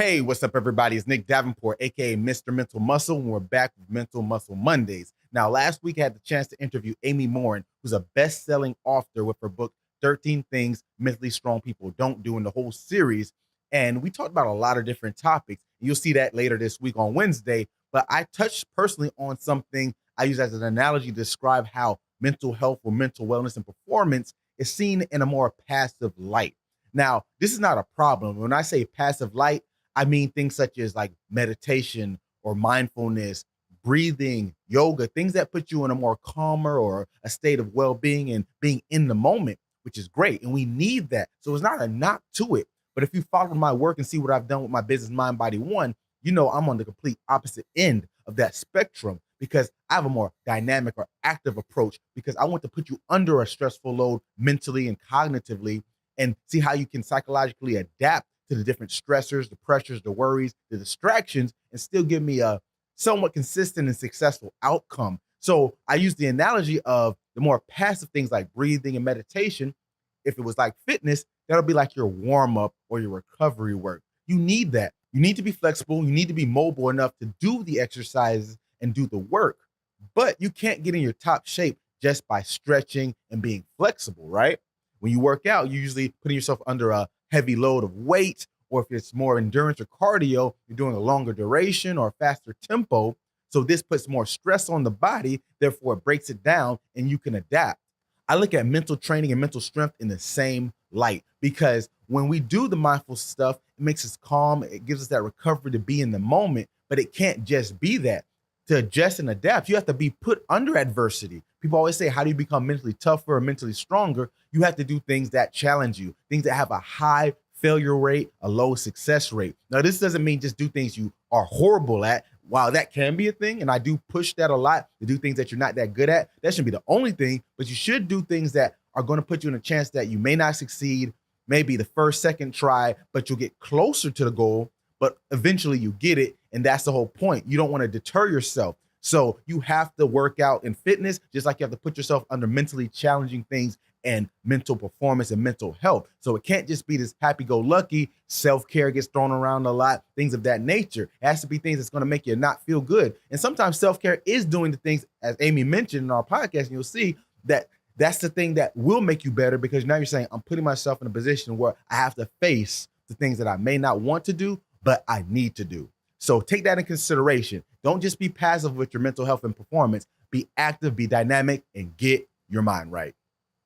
Hey, what's up, everybody? It's Nick Davenport, aka Mr. Mental Muscle, and we're back with Mental Muscle Mondays. Now, last week I had the chance to interview Amy Morin, who's a best-selling author with her book 13 Things Mentally Strong People Don't Do in the whole series. And we talked about a lot of different topics. You'll see that later this week on Wednesday. But I touched personally on something I use as an analogy to describe how mental health or mental wellness and performance is seen in a more passive light. Now, this is not a problem. When I say passive light, I mean things such as like meditation or mindfulness, breathing, yoga, things that put you in a more calmer or a state of well-being and being in the moment, which is great. And we need that. So it's not a knock to it. But if you follow my work and see what I've done with my business, Mind Body One, you know I'm on the complete opposite end of that spectrum because I have a more dynamic or active approach because I want to put you under a stressful load mentally and cognitively and see how you can psychologically adapt to the different stressors, the pressures, the worries, the distractions, and still give me a somewhat consistent and successful outcome. So I use the analogy of the more passive things like breathing and meditation. If it was like fitness, that'll be like your warm up or your recovery work. You need that. You need to be flexible. You need to be mobile enough to do the exercises and do the work. But you can't get in your top shape just by stretching and being flexible, right? When you work out, you're usually putting yourself under a heavy load of weight, or if it's more endurance or cardio, you're doing a longer duration or a faster tempo. So this puts more stress on the body, therefore it breaks it down and you can adapt. I look at mental training and mental strength in the same light because when we do the mindful stuff, it makes us calm. It gives us that recovery to be in the moment, but it can't just be that. To adjust and adapt, you have to be put under adversity. People always say, how do you become mentally tougher or mentally stronger? You have to do things that challenge you, things that have a high failure rate, a low success rate. Now, this doesn't mean just do things you are horrible at. While that can be a thing, and I do push that a lot to do things that you're not that good at, that shouldn't be the only thing, but you should do things that are going to put you in a chance that you may not succeed, maybe the first, second try, but you'll get closer to the goal, but eventually you get it. And that's the whole point. You don't want to deter yourself. So you have to work out in fitness, just like you have to put yourself under mentally challenging things and mental performance and mental health. So it can't just be this happy-go-lucky, self-care gets thrown around a lot, things of that nature. It has to be things that's going to make you not feel good. And sometimes self-care is doing the things, as Amy mentioned in our podcast, and you'll see that that's the thing that will make you better because now you're saying, I'm putting myself in a position where I have to face the things that I may not want to do, but I need to do. So take that in consideration. Don't just be passive with your mental health and performance. Be active, be dynamic, and get your mind right.